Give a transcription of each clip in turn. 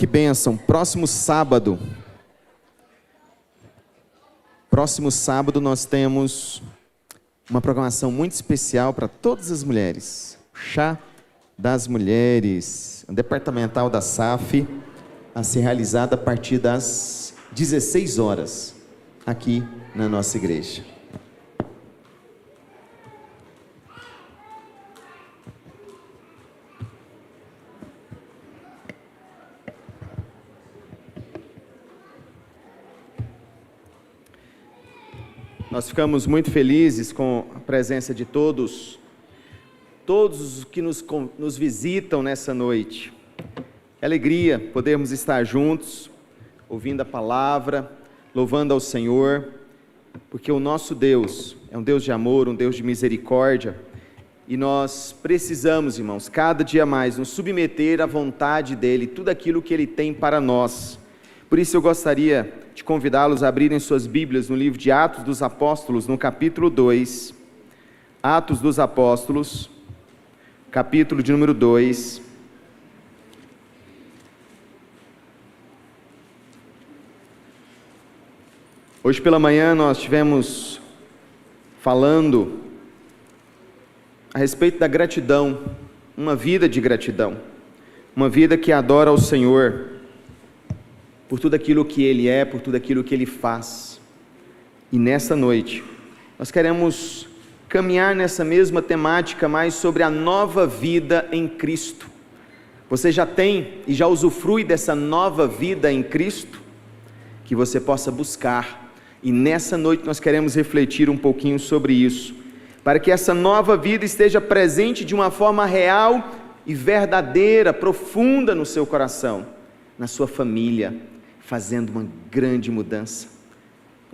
Que bênção! Próximo sábado nós temos uma programação muito especial para todas as mulheres. Chá das Mulheres, departamental da SAF, a ser realizada a partir das 16 horas, aqui na nossa igreja. Nós ficamos muito felizes com a presença de todos os que nos visitam nessa noite. Que alegria podermos estar juntos, ouvindo a palavra, louvando ao Senhor, porque o nosso Deus é um Deus de amor, um Deus de misericórdia, e nós precisamos, irmãos, cada dia mais nos submeter à vontade dEle, tudo aquilo que Ele tem para nós. Por isso eu gostaria de convidá-los a abrirem suas Bíblias no livro de Atos dos Apóstolos, no capítulo 2, Atos dos Apóstolos, capítulo de número 2. Hoje pela manhã nós estivemos falando a respeito da gratidão, uma vida de gratidão, uma vida que adora ao Senhor, por tudo aquilo que Ele é, por tudo aquilo que Ele faz. E nessa noite, nós queremos caminhar nessa mesma temática, mais sobre a nova vida em Cristo. Você já tem e já usufrui dessa nova vida em Cristo? Que você possa buscar. E nessa noite nós queremos refletir um pouquinho sobre isso, para que essa nova vida esteja presente de uma forma real e verdadeira, profunda no seu coração, na sua família, fazendo uma grande mudança,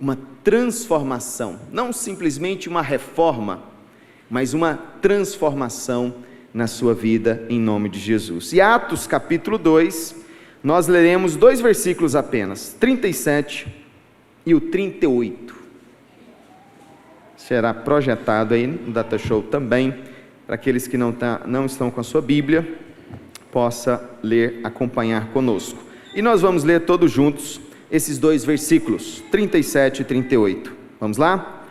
uma transformação, não simplesmente uma reforma, mas uma transformação na sua vida, em nome de Jesus. E Atos capítulo 2, nós leremos 2 versículos apenas, 37 e o 38. Será projetado aí no Data Show também, para aqueles que não estão com a sua Bíblia, possa ler, acompanhar conosco. E nós vamos ler todos juntos esses 2 versículos, 37 e 38. Vamos lá?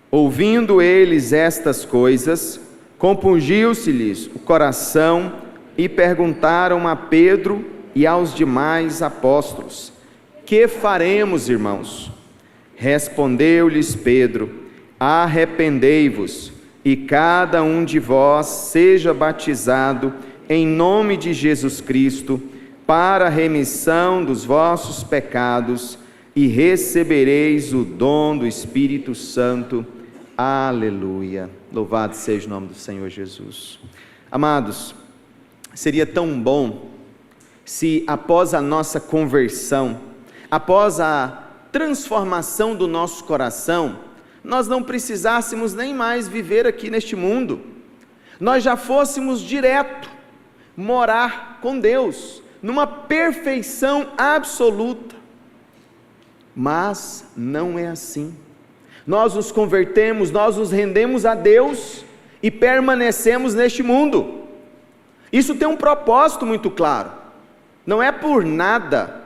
Ouvindo eles estas coisas, compungiu-se-lhes o coração e perguntaram a Pedro e aos demais apóstolos: que faremos, irmãos? Respondeu-lhes Pedro: arrependei-vos e cada um de vós seja batizado em nome de Jesus Cristo para a remissão dos vossos pecados, e recebereis o dom do Espírito Santo. Aleluia! Louvado seja o nome do Senhor Jesus. Amados, seria tão bom se após a nossa conversão, após a transformação do nosso coração, nós não precisássemos nem mais viver aqui neste mundo, nós já fôssemos direto morar com Deus, numa perfeição absoluta. Mas não é assim. Nós nos convertemos, nós nos rendemos a Deus e permanecemos neste mundo. Isso tem um propósito muito claro. Não é por nada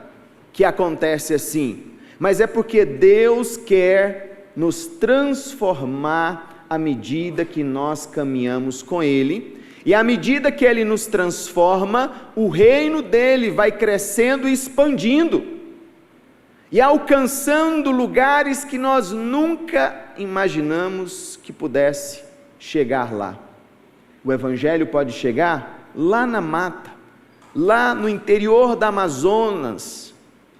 que acontece assim, mas é porque Deus quer nos transformar à medida que nós caminhamos com Ele. E à medida que Ele nos transforma, o reino dEle vai crescendo e expandindo, e alcançando lugares que nós nunca imaginamos que pudesse chegar lá. O Evangelho pode chegar lá na mata, lá no interior da Amazonas,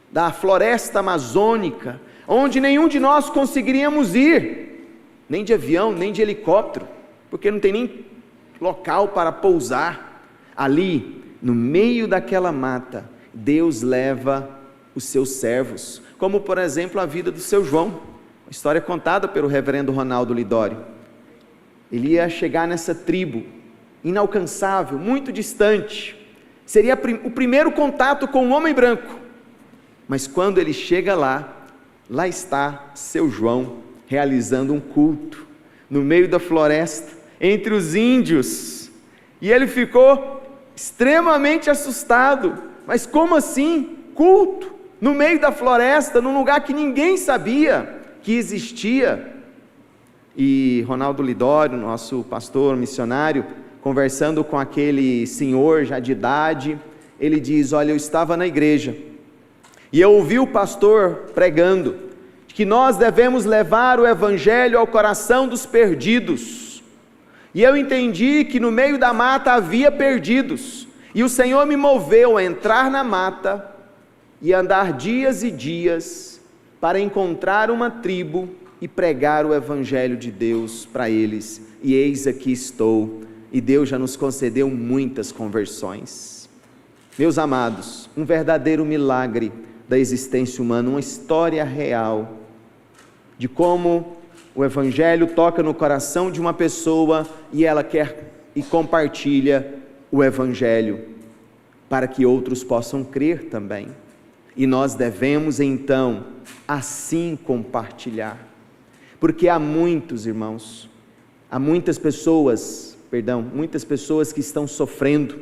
da floresta amazônica, onde nenhum de nós conseguiríamos ir, nem de avião, nem de helicóptero, porque não tem nem local para pousar. Ali, no meio daquela mata, Deus leva os seus servos, como por exemplo a vida do seu João, uma história contada pelo reverendo Ronaldo Lidório. Ele ia chegar nessa tribo, inalcançável, muito distante, seria o primeiro contato com o homem branco, mas quando ele chega lá está seu João, realizando um culto, no meio da floresta, entre os índios, e ele ficou extremamente assustado, mas como assim? Culto, no meio da floresta, num lugar que ninguém sabia que existia. E Ronaldo Lidório, nosso pastor missionário, conversando com aquele senhor já de idade, ele diz: olha, eu estava na igreja, e eu ouvi o pastor pregando, que nós devemos levar o evangelho ao coração dos perdidos, e eu entendi que no meio da mata havia perdidos, e o Senhor me moveu a entrar na mata, e andar dias e dias, para encontrar uma tribo, e pregar o evangelho de Deus para eles, e eis aqui estou, e Deus já nos concedeu muitas conversões. Meus amados, um verdadeiro milagre da existência humana, uma história real, de como o evangelho toca no coração de uma pessoa, e ela quer e compartilha o evangelho, para que outros possam crer também, e nós devemos então, assim compartilhar, porque há muitos irmãos, há muitas pessoas que estão sofrendo,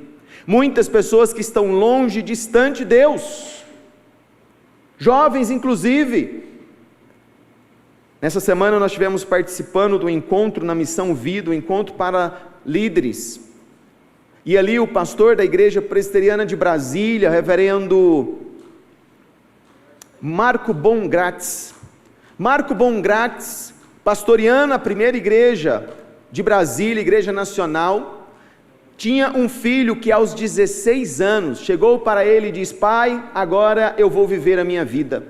muitas pessoas que estão longe, distante de Deus, jovens inclusive. Nessa semana nós estivemos participando do encontro na Missão Vida, um encontro para líderes, e ali o pastor da igreja presbiteriana de Brasília, reverendo Marco Bongratz, pastoreando a primeira igreja de Brasília, igreja nacional, tinha um filho que aos 16 anos, chegou para ele e disse: pai, agora eu vou viver a minha vida,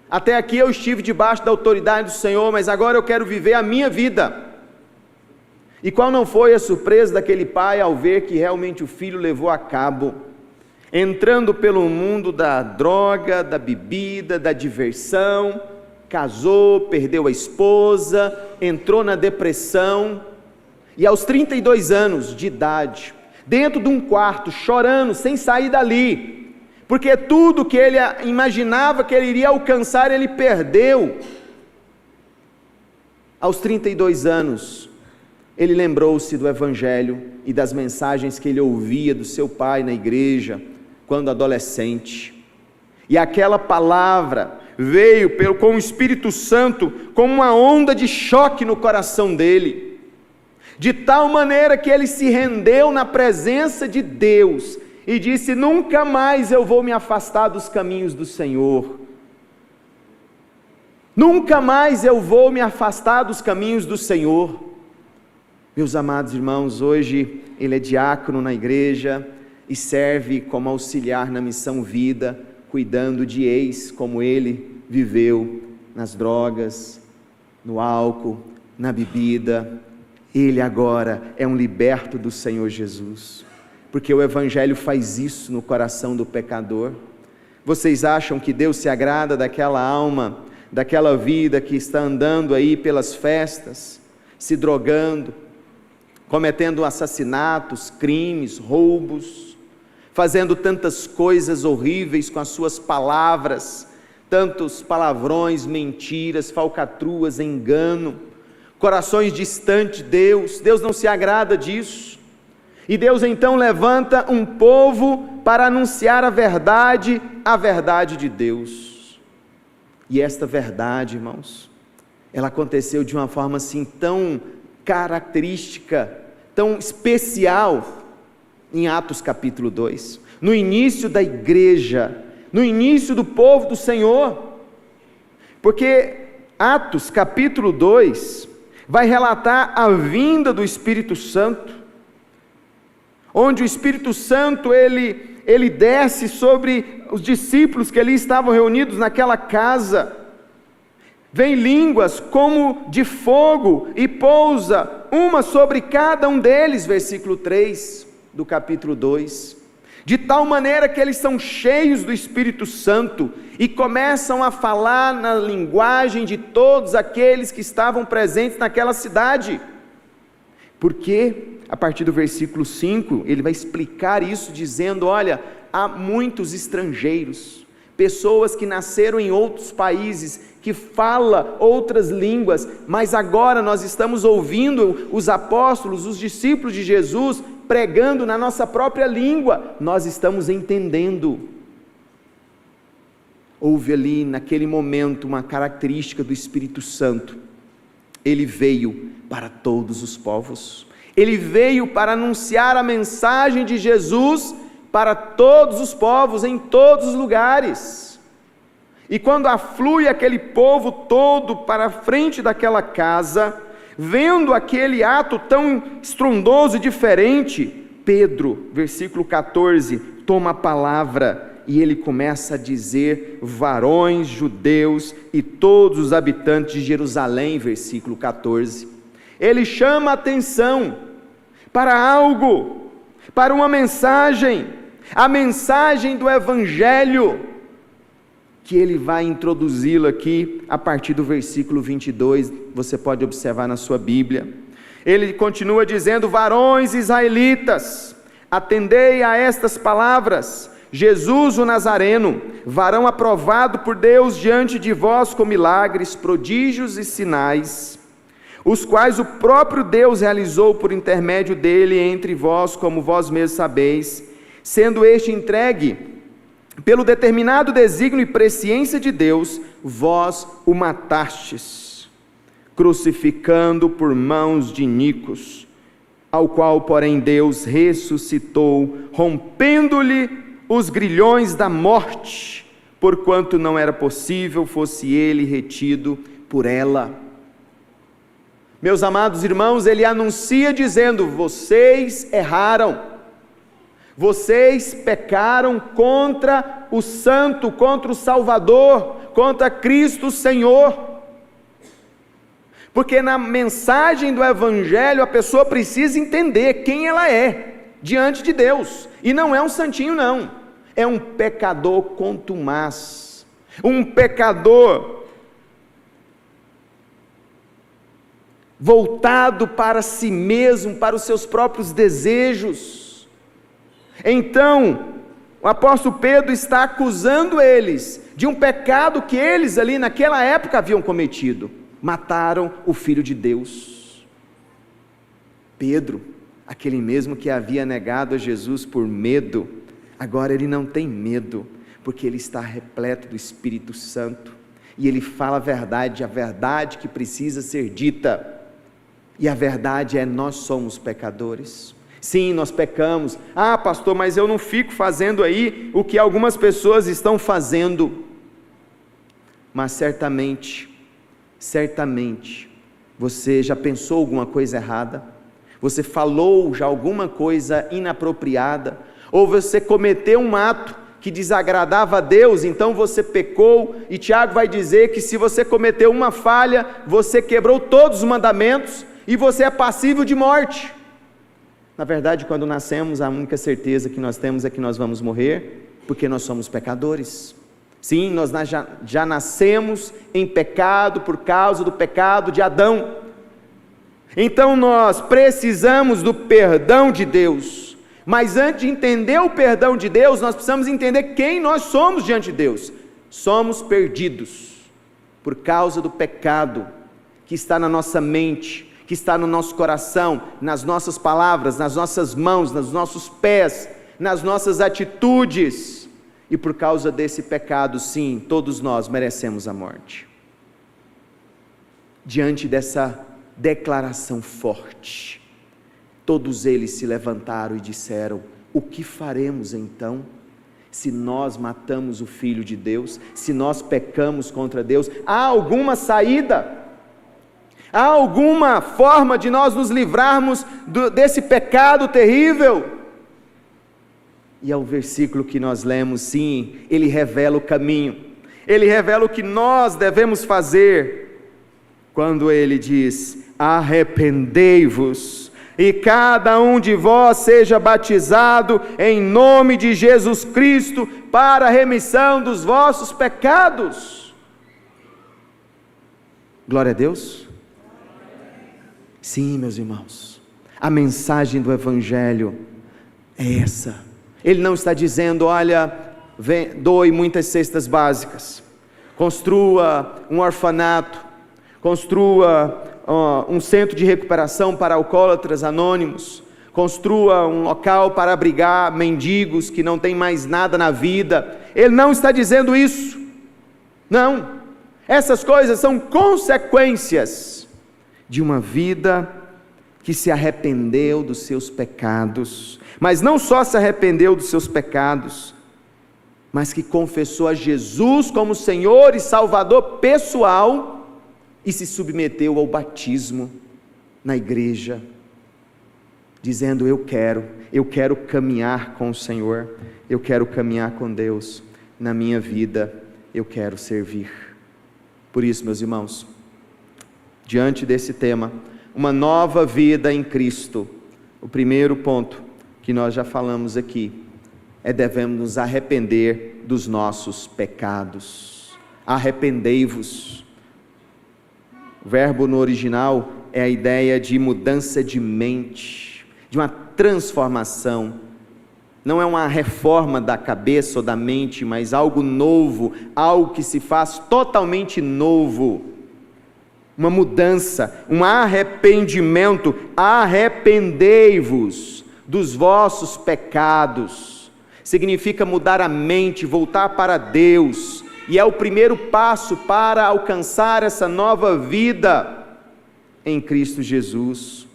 até aqui eu estive debaixo da autoridade do Senhor, mas agora eu quero viver a minha vida. E qual não foi a surpresa daquele pai ao ver que realmente o filho levou a cabo, entrando pelo mundo da droga, da bebida, da diversão, casou, perdeu a esposa, entrou na depressão, e aos 32 anos de idade, dentro de um quarto, chorando, sem sair dali, porque tudo que ele imaginava que ele iria alcançar, ele perdeu. Aos 32 anos, ele lembrou-se do evangelho e das mensagens que ele ouvia do seu pai na igreja, quando adolescente, e aquela palavra veio com o Espírito Santo, como uma onda de choque no coração dele, de tal maneira que ele se rendeu na presença de Deus, e disse: nunca mais eu vou me afastar dos caminhos do Senhor, nunca mais eu vou me afastar dos caminhos do Senhor. Meus amados irmãos, hoje ele é diácono na igreja, e serve como auxiliar na Missão Vida, cuidando de ex, como ele viveu nas drogas, no álcool, na bebida. Ele agora é um liberto do Senhor Jesus, porque o evangelho faz isso no coração do pecador. Vocês acham que Deus se agrada daquela alma, daquela vida que está andando aí pelas festas, se drogando, cometendo assassinatos, crimes, roubos, fazendo tantas coisas horríveis com as suas palavras, tantos palavrões, mentiras, falcatruas, engano, corações distantes de Deus? Deus não se agrada disso, e Deus então levanta um povo para anunciar a verdade de Deus, e esta verdade, irmãos, ela aconteceu de uma forma assim tão característica, tão especial, em Atos capítulo 2, no início da igreja, no início do povo do Senhor, porque Atos capítulo 2, vai relatar a vinda do Espírito Santo, onde o Espírito Santo, ele desce sobre os discípulos que ali estavam reunidos naquela casa, vem línguas como de fogo, e pousa uma sobre cada um deles, versículo 3, do capítulo 2, de tal maneira que eles são cheios do Espírito Santo, e começam a falar na linguagem de todos aqueles que estavam presentes naquela cidade, porque a partir do versículo 5, ele vai explicar isso dizendo: olha, há muitos estrangeiros, pessoas que nasceram em outros países, que falam outras línguas, mas agora nós estamos ouvindo os apóstolos, os discípulos de Jesus, pregando na nossa própria língua, nós estamos entendendo. Houve ali naquele momento uma característica do Espírito Santo. Ele veio para todos os povos. Ele veio para anunciar a mensagem de Jesus para todos os povos, em todos os lugares. E quando aflui aquele povo todo para a frente daquela casa, vendo aquele ato tão estrondoso e diferente, Pedro, versículo 14, toma a palavra e ele começa a dizer: varões judeus e todos os habitantes de Jerusalém, versículo 14. Ele chama a atenção para algo, para uma mensagem, a mensagem do Evangelho, que ele vai introduzi-lo aqui a partir do versículo 22, você pode observar na sua Bíblia. Ele continua dizendo: varões israelitas, atendei a estas palavras. Jesus o Nazareno, varão aprovado por Deus diante de vós com milagres, prodígios e sinais, os quais o próprio Deus realizou por intermédio dele entre vós, como vós mesmos sabeis, sendo este entregue pelo determinado desígnio e presciência de Deus, vós o matastes, crucificando por mãos de iníquos, ao qual, porém, Deus ressuscitou, rompendo-lhe os grilhões da morte, porquanto não era possível fosse ele retido por ela. Meus amados irmãos, ele anuncia dizendo: vocês erraram, vocês pecaram contra o Santo, contra o Salvador, contra Cristo Senhor. Porque na mensagem do Evangelho a pessoa precisa entender quem ela é diante de Deus, e não é um santinho não, é um pecador contumaz, um pecador voltado para si mesmo, para os seus próprios desejos. Então, o apóstolo Pedro está acusando eles de um pecado que eles ali naquela época haviam cometido: mataram o Filho de Deus. Pedro, aquele mesmo que havia negado a Jesus por medo, agora ele não tem medo, porque ele está repleto do Espírito Santo, e ele fala a verdade que precisa ser dita, e a verdade é: nós somos pecadores. Sim, nós pecamos. Ah, pastor, mas eu não fico fazendo aí o que algumas pessoas estão fazendo. Mas certamente, você já pensou alguma coisa errada? Você falou já alguma coisa inapropriada? Ou você cometeu um ato que desagradava a Deus, então você pecou, e Tiago vai dizer que se você cometeu uma falha, você quebrou todos os mandamentos, e você é passível de morte. Na verdade, quando nascemos, a única certeza que nós temos é que nós vamos morrer, porque nós somos pecadores. Sim, nós já nascemos em pecado por causa do pecado de Adão. Então nós precisamos do perdão de Deus, mas antes de entender o perdão de Deus, nós precisamos entender quem nós somos diante de Deus. Somos perdidos por causa do pecado que está na nossa mente, que está no nosso coração, nas nossas palavras, nas nossas mãos, nos nossos pés, nas nossas atitudes, e por causa desse pecado, sim, todos nós merecemos a morte. Diante dessa declaração forte, todos eles se levantaram e disseram: o que faremos então? Se nós matamos o Filho de Deus, se nós pecamos contra Deus, há alguma saída? Há alguma forma de nós nos livrarmos desse pecado terrível? E é o versículo que nós lemos, sim, ele revela o caminho, ele revela o que nós devemos fazer, quando ele diz: arrependei-vos, e cada um de vós seja batizado em nome de Jesus Cristo, para a remissão dos vossos pecados. Glória a Deus. Sim, meus irmãos, a mensagem do Evangelho é essa. Ele não está dizendo: olha, doe muitas cestas básicas, construa um orfanato, construa um centro de recuperação para alcoólatras anônimos, construa um local para abrigar mendigos que não têm mais nada na vida. Ele não está dizendo isso. Não. Essas coisas são consequências de uma vida que se arrependeu dos seus pecados, mas não só se arrependeu dos seus pecados, mas que confessou a Jesus como Senhor e Salvador pessoal e se submeteu ao batismo na igreja, dizendo: eu quero caminhar com o Senhor, eu quero caminhar com Deus, na minha vida eu quero servir. Por isso, meus irmãos, diante desse tema, uma nova vida em Cristo, o primeiro ponto que nós já falamos aqui, devemos nos arrepender dos nossos pecados. Arrependei-vos. O verbo no original é a ideia de mudança de mente, de uma transformação. Não é uma reforma da cabeça ou da mente, mas algo novo, algo que se faz totalmente novo. Uma mudança, um arrependimento. Arrependei-vos dos vossos pecados. Significa mudar a mente, voltar para Deus, e é o primeiro passo para alcançar essa nova vida em Cristo Jesus,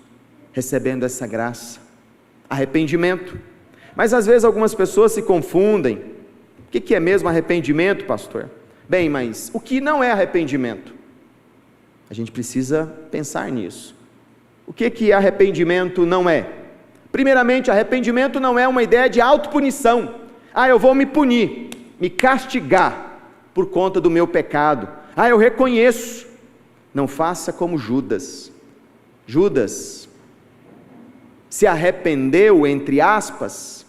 recebendo essa graça. Arrependimento. Mas às vezes algumas pessoas se confundem. O que é mesmo arrependimento, pastor? Bem, mas o que não é arrependimento? A gente precisa pensar nisso. O que arrependimento não é? Primeiramente, arrependimento não é uma ideia de autopunição. Eu vou me punir, me castigar por conta do meu pecado. Eu reconheço. Não faça como Judas. Judas se arrependeu, entre aspas,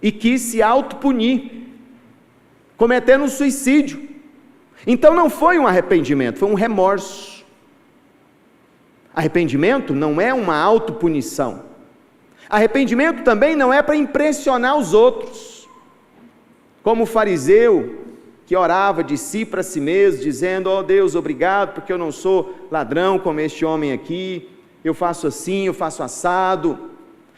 e quis se autopunir, cometendo um suicídio. Então não foi um arrependimento, foi um remorso. Arrependimento não é uma autopunição. Arrependimento também não é para impressionar os outros, como o fariseu que orava de si para si mesmo, dizendo: ó Deus, obrigado, porque eu não sou ladrão como este homem aqui, eu faço assim, eu faço assado.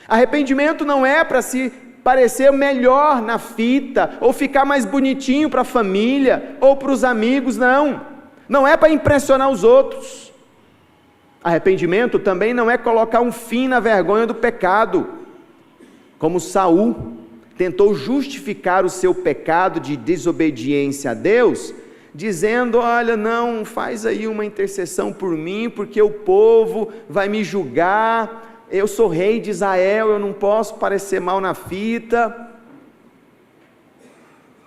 Arrependimento não é para se parecer melhor na fita, ou ficar mais bonitinho para a família, ou para os amigos, não é para impressionar os outros. Arrependimento também não é colocar um fim na vergonha do pecado, como Saul tentou justificar o seu pecado de desobediência a Deus, dizendo: olha, não, faz aí uma intercessão por mim, porque o povo vai me julgar, eu sou rei de Israel, eu não posso parecer mal na fita.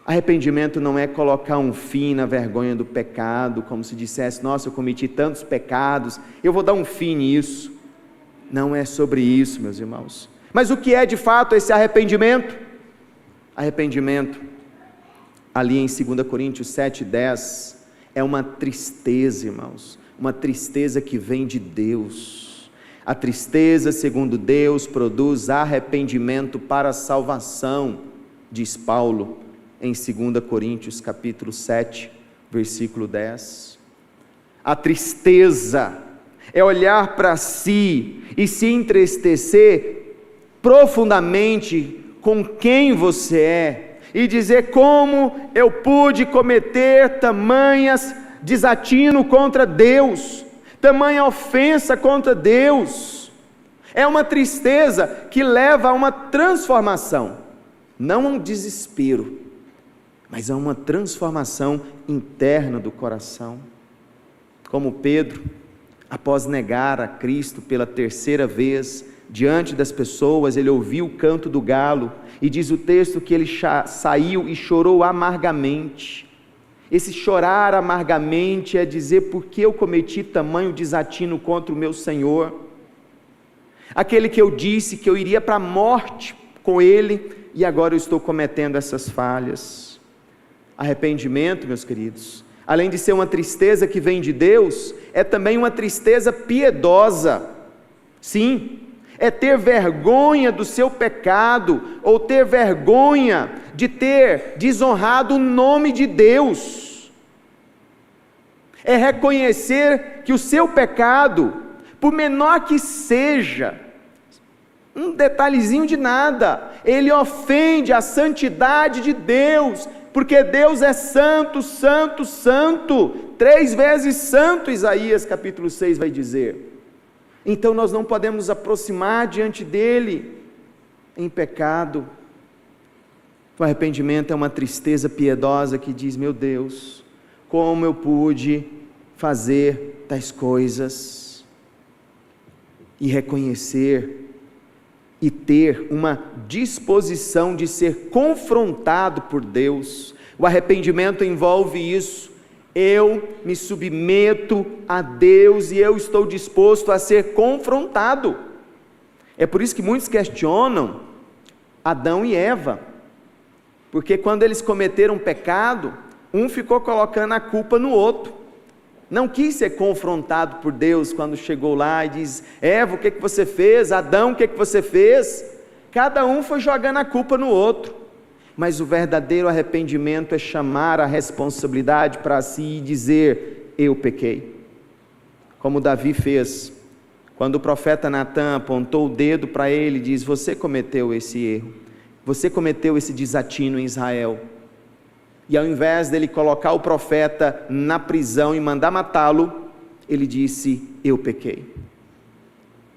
Arrependimento não é colocar um fim na vergonha do pecado, como se dissesse: nossa, eu cometi tantos pecados, eu vou dar um fim nisso. Não é sobre isso, meus irmãos. Mas o que é de fato esse arrependimento? Arrependimento, ali em 2 Coríntios 7,10, é uma tristeza, irmãos, uma tristeza que vem de Deus. A tristeza, segundo Deus, produz arrependimento para a salvação, diz Paulo, em 2 Coríntios capítulo 7, versículo 10. A tristeza é olhar para si e se entristecer profundamente com quem você é, e dizer: como eu pude cometer tamanhas desatino contra Deus, tamanha ofensa contra Deus. É uma tristeza que leva a uma transformação, não a um desespero, mas a uma transformação interna do coração. Como Pedro, após negar a Cristo pela terceira vez, diante das pessoas, ele ouviu o canto do galo, e diz o texto que ele saiu e chorou amargamente. Esse chorar amargamente é dizer: por que eu cometi tamanho desatino contra o meu Senhor? Aquele que eu disse que eu iria para a morte com ele, e agora eu estou cometendo essas falhas. Arrependimento, meus queridos, além de ser uma tristeza que vem de Deus, é também uma tristeza piedosa. Sim, é ter vergonha do seu pecado, ou ter vergonha de ter desonrado o nome de Deus. É reconhecer que o seu pecado, por menor que seja, um detalhezinho de nada. Ele ofende a santidade de Deus, porque Deus é santo, santo, santo, 3 vezes santo, Isaías capítulo 6 vai dizer. Então nós não podemos nos aproximar diante dele em pecado. O arrependimento é uma tristeza piedosa que diz: meu Deus, como eu pude fazer tais coisas? E reconhecer e ter uma disposição de ser confrontado por Deus. O arrependimento envolve isso. Eu me submeto a Deus e eu estou disposto a ser confrontado. É por isso que muitos questionam Adão e Eva, porque quando eles cometeram pecado, um ficou colocando a culpa no outro. Não quis ser confrontado por Deus quando chegou lá e diz: Eva, o que você fez? Adão, o que você fez? Cada um foi jogando a culpa no outro. Mas o verdadeiro arrependimento é chamar a responsabilidade para si e dizer: eu pequei. Como Davi fez, quando o profeta Natã apontou o dedo para ele e diz: você cometeu esse erro, você cometeu esse desatino em Israel. E ao invés dele colocar o profeta na prisão e mandar matá-lo, ele disse: eu pequei.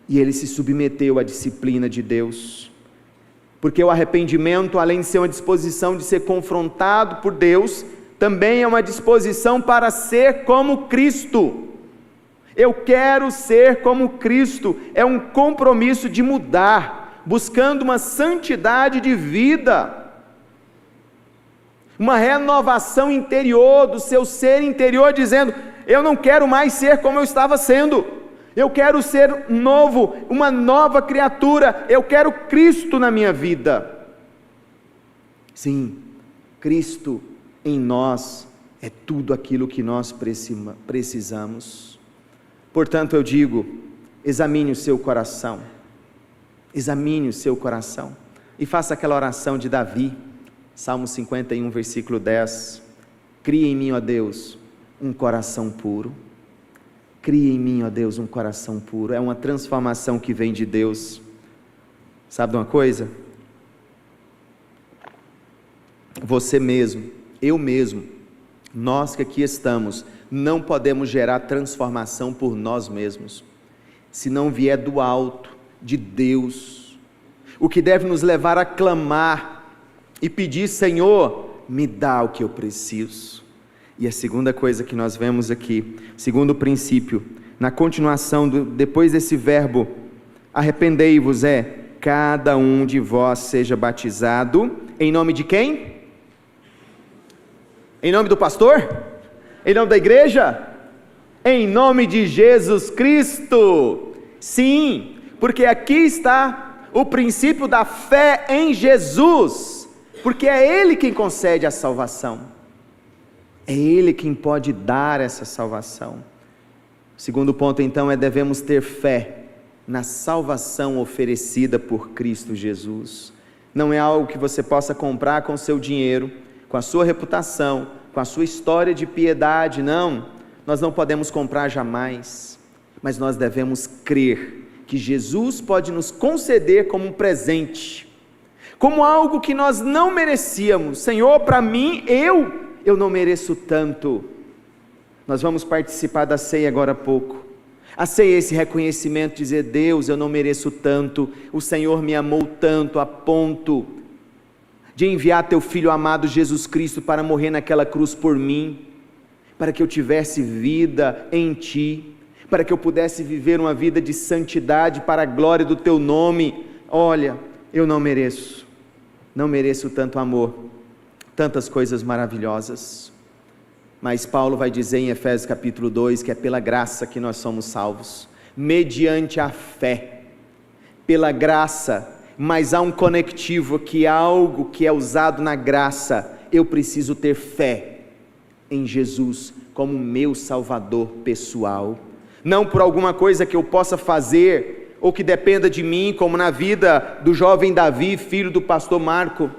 E ele se submeteu à disciplina de Deus, porque o arrependimento, além de ser uma disposição de ser confrontado por Deus, também é uma disposição para ser como Cristo. Eu quero ser como Cristo, é um compromisso de mudar, buscando uma santidade de vida, uma renovação interior do seu ser interior, dizendo: eu não quero mais ser como eu estava sendo, eu quero ser novo, uma nova criatura, eu quero Cristo na minha vida. Sim, Cristo em nós é tudo aquilo que nós precisamos. Portanto eu digo: examine o seu coração, examine o seu coração, e faça aquela oração de Davi, Salmo 51, versículo 10, cria em mim, ó Deus, um coração puro. Cria em mim, ó Deus, um coração puro. É uma transformação que vem de Deus. Sabe de uma coisa? Você mesmo, eu mesmo, nós que aqui estamos, não podemos gerar transformação por nós mesmos, se não vier do alto, de Deus. O que deve nos levar a clamar e pedir: Senhor, me dá o que eu preciso. E a segunda coisa que nós vemos aqui, segundo princípio, na continuação, depois desse verbo, arrependei-vos, é: cada um de vós seja batizado, em nome de quem? Em nome do pastor? Em nome da igreja? Em nome de Jesus Cristo. Sim, porque aqui está o princípio da fé em Jesus, porque é Ele quem concede a salvação, é Ele quem pode dar essa salvação. O segundo ponto então é: devemos ter fé na salvação oferecida por Cristo Jesus. Não é algo que você possa comprar com seu dinheiro, com a sua reputação, com a sua história de piedade. Não, nós não podemos comprar jamais, mas nós devemos crer que Jesus pode nos conceder como um presente, como algo que nós não merecíamos. Senhor, para mim, eu não mereço tanto. Nós vamos participar da ceia agora há pouco. A ceia é esse reconhecimento, dizer: Deus, eu não mereço tanto, o Senhor me amou tanto a ponto de enviar teu Filho amado Jesus Cristo para morrer naquela cruz por mim, para que eu tivesse vida em ti, para que eu pudesse viver uma vida de santidade para a glória do teu nome. Olha, eu não mereço tanto amor, tantas coisas maravilhosas, mas Paulo vai dizer em Efésios capítulo 2, que é pela graça que nós somos salvos, mediante a fé, pela graça. Mas há um conectivo, que algo que é usado na graça: eu preciso ter fé em Jesus como meu Salvador pessoal, não por alguma coisa que eu possa fazer, ou que dependa de mim, como na vida do jovem Davi, filho do pastor Marco,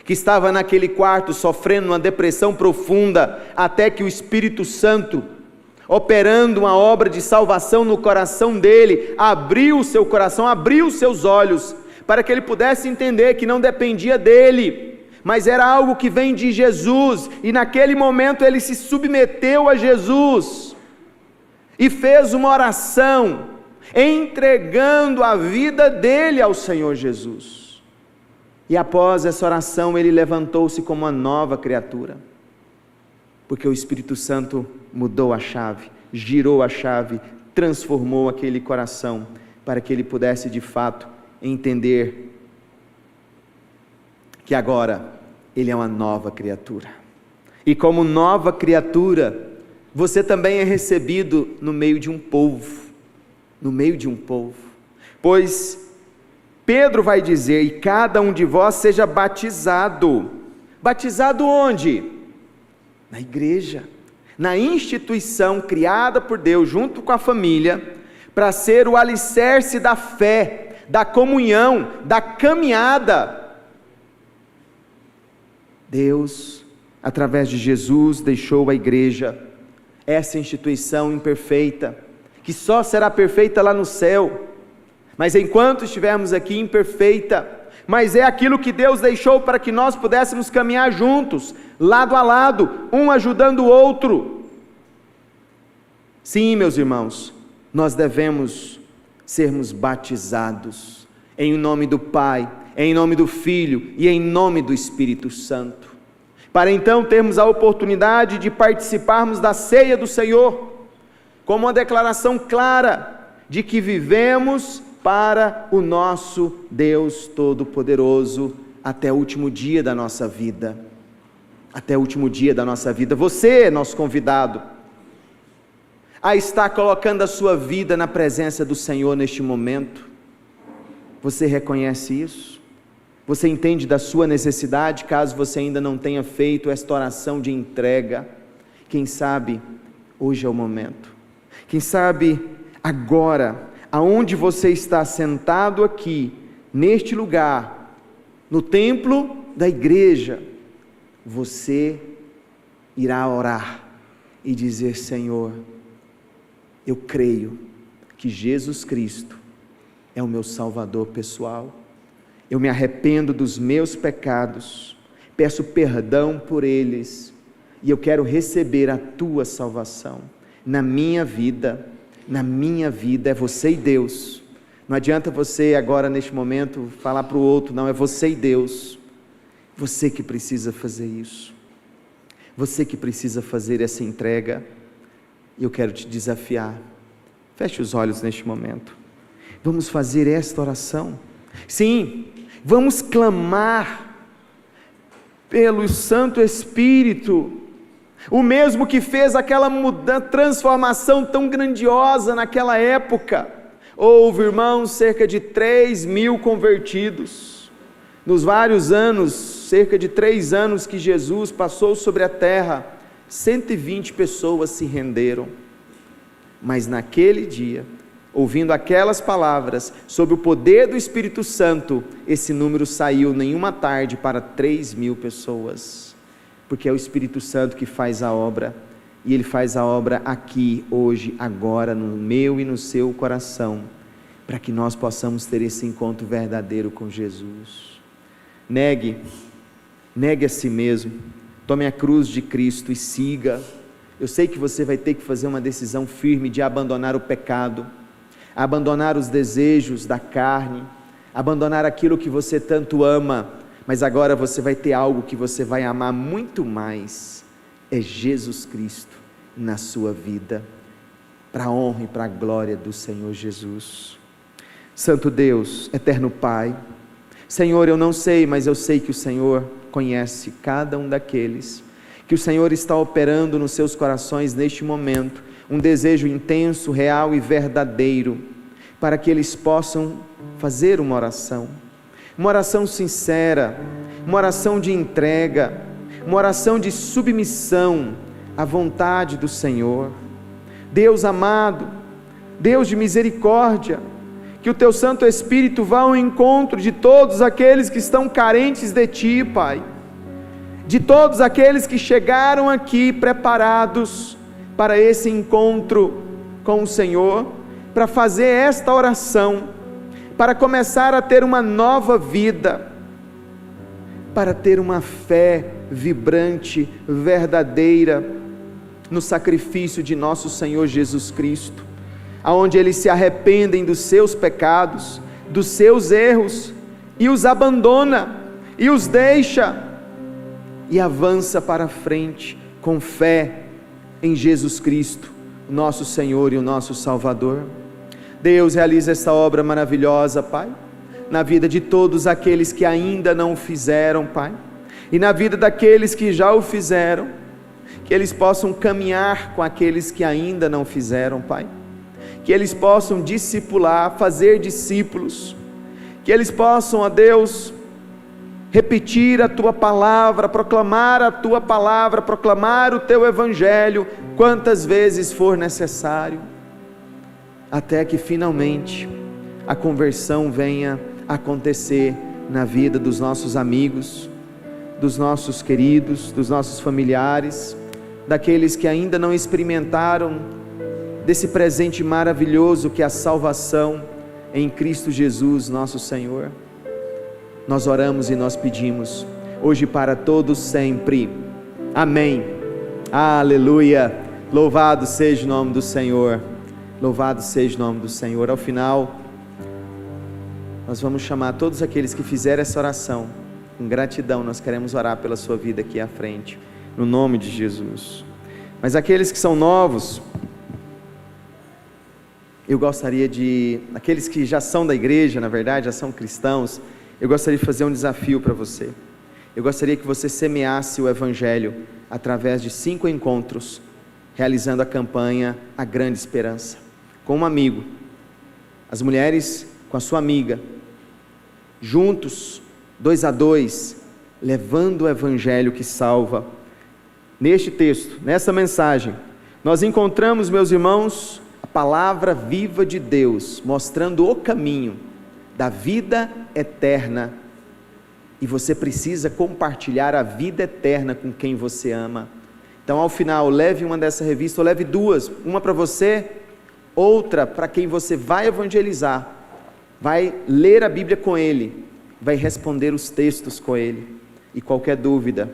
que estava naquele quarto sofrendo uma depressão profunda, até que o Espírito Santo, operando uma obra de salvação no coração dele, abriu o seu coração, abriu os seus olhos, para que ele pudesse entender que não dependia dele, mas era algo que vem de Jesus, e naquele momento ele se submeteu a Jesus, e fez uma oração, entregando a vida dele ao Senhor Jesus, e após essa oração ele levantou-se como uma nova criatura, porque o Espírito Santo mudou a chave, girou a chave, transformou aquele coração, para que ele pudesse de fato entender que agora ele é uma nova criatura, e como nova criatura, você também é recebido no meio de um povo, pois Pedro vai dizer, e cada um de vós seja batizado onde? Na igreja, na instituição criada por Deus, junto com a família, para ser o alicerce da fé, da comunhão, da caminhada. Deus, através de Jesus, deixou a igreja, essa instituição imperfeita, que só será perfeita lá no céu, mas enquanto estivermos aqui imperfeita, mas é aquilo que Deus deixou para que nós pudéssemos caminhar juntos, lado a lado, um ajudando o outro. Sim, meus irmãos, nós devemos sermos batizados, em nome do Pai, em nome do Filho e em nome do Espírito Santo, para então termos a oportunidade de participarmos da ceia do Senhor, como uma declaração clara, de que vivemos para o nosso Deus Todo-Poderoso, até o último dia da nossa vida, você é nosso convidado, a estar colocando a sua vida na presença do Senhor neste momento. Você reconhece isso? Você entende da sua necessidade, caso você ainda não tenha feito esta oração de entrega? Quem sabe, hoje é o momento. Quem sabe, agora, aonde você está sentado aqui, neste lugar, no templo da igreja, você irá orar e dizer: Senhor, eu creio que Jesus Cristo é o meu Salvador pessoal, eu me arrependo dos meus pecados, peço perdão por eles, e eu quero receber a tua salvação, na minha vida é você e Deus, não adianta você agora neste momento falar para o outro, não, é você e Deus, você que precisa fazer isso, você que precisa fazer essa entrega. Eu quero te desafiar, feche os olhos neste momento, vamos fazer esta oração, sim, vamos clamar pelo Santo Espírito, o mesmo que fez aquela transformação tão grandiosa naquela época. Houve, irmãos, cerca de 3.000 convertidos, nos vários anos, cerca de 3 anos que Jesus passou sobre a terra, 120 pessoas se renderam, mas naquele dia, ouvindo aquelas palavras, sob o poder do Espírito Santo, esse número saiu em uma tarde para 3.000 pessoas, porque é o Espírito Santo que faz a obra, e Ele faz a obra aqui, hoje, agora, no meu e no seu coração, para que nós possamos ter esse encontro verdadeiro com Jesus. Negue a si mesmo, tome a cruz de Cristo e siga. Eu sei que você vai ter que fazer uma decisão firme de abandonar o pecado, abandonar os desejos da carne, abandonar aquilo que você tanto ama, mas agora você vai ter algo que você vai amar muito mais, é Jesus Cristo na sua vida, para a honra e para a glória do Senhor Jesus. Santo Deus, eterno Pai, Senhor, eu não sei, mas eu sei que o Senhor conhece cada um daqueles, que o Senhor está operando nos seus corações neste momento, um desejo intenso, real e verdadeiro, para que eles possam fazer uma oração sincera, uma oração de entrega, uma oração de submissão à vontade do Senhor. Deus amado, Deus de misericórdia, que o Teu Santo Espírito vá ao encontro de todos aqueles que estão carentes de Ti, Pai, de todos aqueles que chegaram aqui preparados para esse encontro com o Senhor, para fazer esta oração, para começar a ter uma nova vida, para ter uma fé vibrante, verdadeira, no sacrifício de nosso Senhor Jesus Cristo, aonde eles se arrependem dos seus pecados, dos seus erros, e os abandona, e os deixa, e avança para frente, com fé em Jesus Cristo, nosso Senhor e o nosso Salvador. Deus, realiza essa obra maravilhosa, Pai, na vida de todos aqueles que ainda não o fizeram, Pai, e na vida daqueles que já o fizeram, que eles possam caminhar com aqueles que ainda não fizeram, Pai, que eles possam discipular, fazer discípulos, que eles possam, ó Deus, repetir a Tua palavra, proclamar a Tua palavra, proclamar o Teu Evangelho, quantas vezes for necessário, até que finalmente a conversão venha acontecer na vida dos nossos amigos, dos nossos queridos, dos nossos familiares, daqueles que ainda não experimentaram desse presente maravilhoso que é a salvação em Cristo Jesus, nosso Senhor. Nós oramos e nós pedimos, hoje para todos sempre, amém, aleluia, louvado seja o nome do Senhor, louvado seja o nome do Senhor. Ao final, nós vamos chamar todos aqueles que fizeram essa oração, com gratidão, nós queremos orar pela sua vida aqui à frente, no nome de Jesus. Mas aqueles que são novos, eu gostaria de, aqueles que já são da igreja, na verdade, já são cristãos, eu gostaria de fazer um desafio para você. Eu gostaria que você semeasse o Evangelho através de 5 encontros, realizando a campanha A Grande Esperança, com um amigo, as mulheres com a sua amiga, juntos, 2 a 2, levando o Evangelho que salva. Neste texto, nessa mensagem, nós encontramos, meus irmãos, a palavra viva de Deus, mostrando o caminho da vida eterna, e você precisa compartilhar a vida eterna com quem você ama. Então, ao final, leve uma dessa revista, ou leve 2, uma para você, outra para quem você vai evangelizar, vai ler a Bíblia com ele, vai responder os textos com ele, e qualquer dúvida,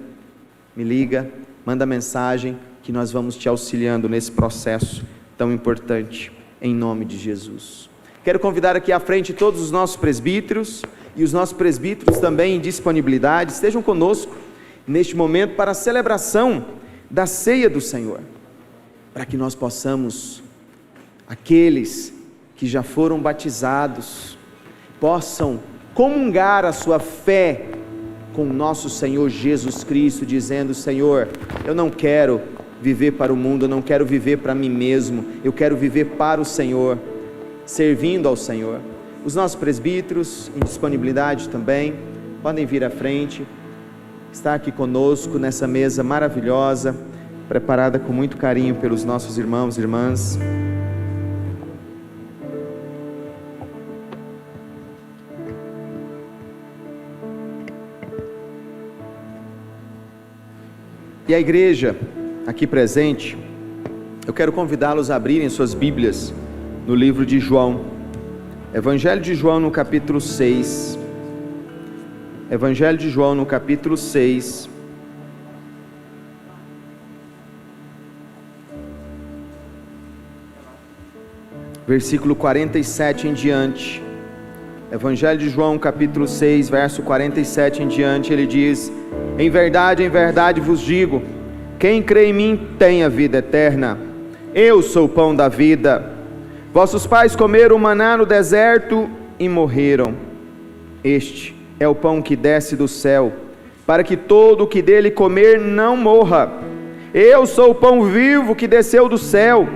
me liga, manda mensagem, que nós vamos te auxiliando nesse processo tão importante, em nome de Jesus. Quero convidar aqui à frente todos os nossos presbíteros, e os nossos presbíteros também em disponibilidade, estejam conosco neste momento para a celebração da ceia do Senhor, para que nós possamos, aqueles que já foram batizados, possam comungar a sua fé com o nosso Senhor Jesus Cristo, dizendo: Senhor, eu não quero viver para o mundo, eu não quero viver para mim mesmo, eu quero viver para o Senhor, servindo ao Senhor. Os nossos presbíteros em disponibilidade também, podem vir à frente, estar aqui conosco nessa mesa maravilhosa, preparada com muito carinho pelos nossos irmãos e irmãs. E a igreja aqui presente, eu quero convidá-los a abrirem suas Bíblias no livro de João, Evangelho de João no capítulo 6, Evangelho de João no capítulo 6, versículo 47 em diante. Evangelho de João capítulo 6, verso 47 em diante, ele diz: em verdade vos digo, quem crê em mim tem a vida eterna. Eu sou o pão da vida. Vossos pais comeram maná no deserto e morreram. Este é o pão que desce do céu, para que todo o que dele comer não morra. Eu sou o pão vivo que desceu do céu.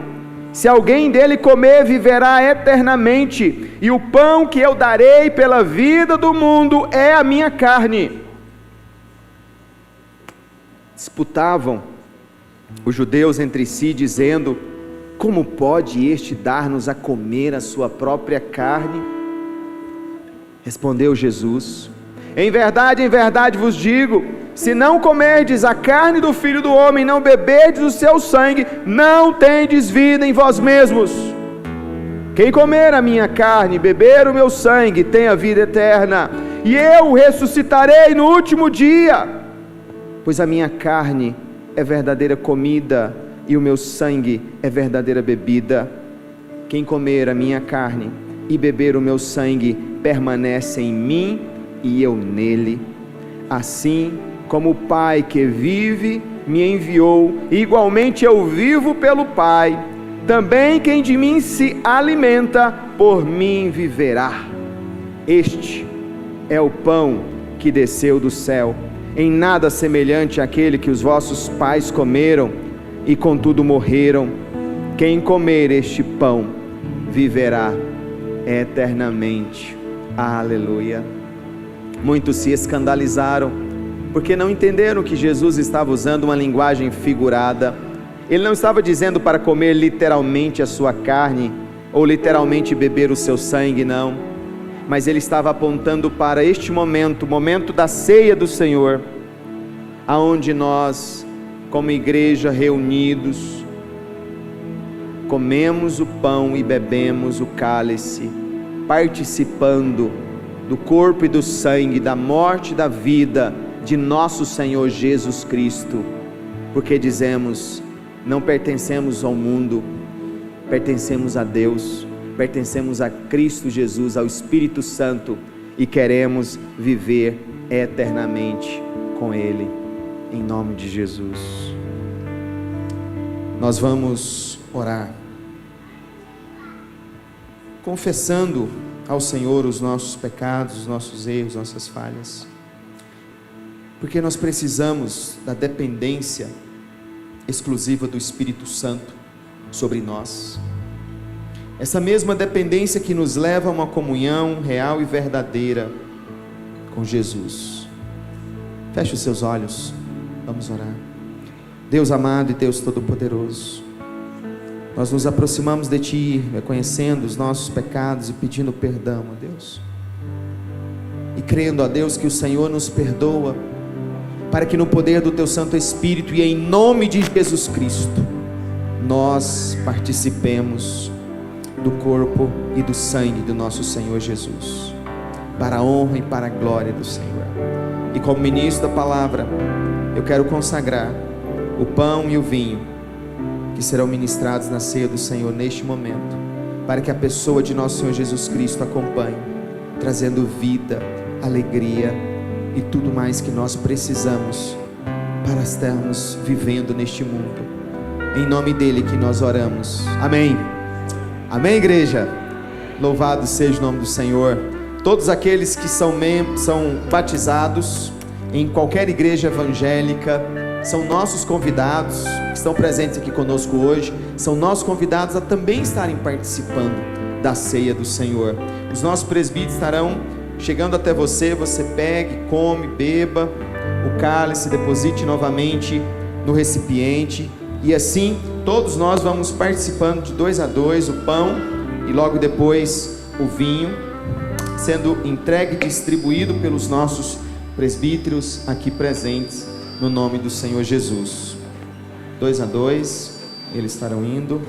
Se alguém dele comer, viverá eternamente, e o pão que eu darei pela vida do mundo é a minha carne. Disputavam os judeus entre si, dizendo: como pode este dar-nos a comer a sua própria carne? Respondeu Jesus: em verdade vos digo, se não comerdes a carne do Filho do Homem, não beberdes o seu sangue, não tendes vida em vós mesmos. Quem comer a minha carne e beber o meu sangue tem a vida eterna, e eu ressuscitarei no último dia, pois a minha carne é verdadeira comida e o meu sangue é verdadeira bebida. Quem comer a minha carne e beber o meu sangue permanece em mim e eu nele. Assim como o Pai que vive me enviou, igualmente eu vivo pelo Pai. Também quem de mim se alimenta, por mim viverá. Este é o pão que desceu do céu, em nada semelhante àquele que os vossos pais comeram e contudo morreram. Quem comer este pão viverá eternamente. Aleluia. Muitos se escandalizaram porque não entenderam que Jesus estava usando uma linguagem figurada. Ele não estava dizendo para comer literalmente a sua carne ou literalmente beber o seu sangue, não, mas ele estava apontando para este momento, o momento da ceia do Senhor, aonde nós, como igreja reunidos, comemos o pão e bebemos o cálice, participando do corpo e do sangue, da morte e da vida de nosso Senhor Jesus Cristo, porque dizemos: não pertencemos ao mundo, pertencemos a Deus, pertencemos a Cristo Jesus, ao Espírito Santo, e queremos viver eternamente com Ele, em nome de Jesus. Nós vamos orar, confessando ao Senhor os nossos pecados, os nossos erros, nossas falhas, porque nós precisamos da dependência exclusiva do Espírito Santo sobre nós, essa mesma dependência que nos leva a uma comunhão real e verdadeira com Jesus. Feche os seus olhos, vamos orar. Deus amado e Deus todo-poderoso, nós nos aproximamos de Ti, reconhecendo os nossos pecados e pedindo perdão, ó Deus, e crendo, ó Deus, que o Senhor nos perdoa, para que no poder do Teu Santo Espírito e em nome de Jesus Cristo, nós participemos do corpo e do sangue do nosso Senhor Jesus, para a honra e para a glória do Senhor. E como ministro da palavra, eu quero consagrar o pão e o vinho que serão ministrados na ceia do Senhor neste momento, para que a pessoa de nosso Senhor Jesus Cristo acompanhe, trazendo vida, alegria e tudo mais que nós precisamos para estarmos vivendo neste mundo. Em nome dele que nós oramos, amém. Amém, igreja? Louvado seja o nome do Senhor. Todos aqueles que são batizados em qualquer igreja evangélica são nossos convidados, que estão presentes aqui conosco hoje, são nossos convidados a também estarem participando da ceia do Senhor. Os nossos presbíteros estarão chegando até você, você pegue, come, beba o cálice, deposite novamente no recipiente, e assim todos nós vamos participando de 2 a 2, o pão e logo depois o vinho, sendo entregue e distribuído pelos nossos presbíteros aqui presentes, no nome do Senhor Jesus. 2 a 2, eles estarão indo.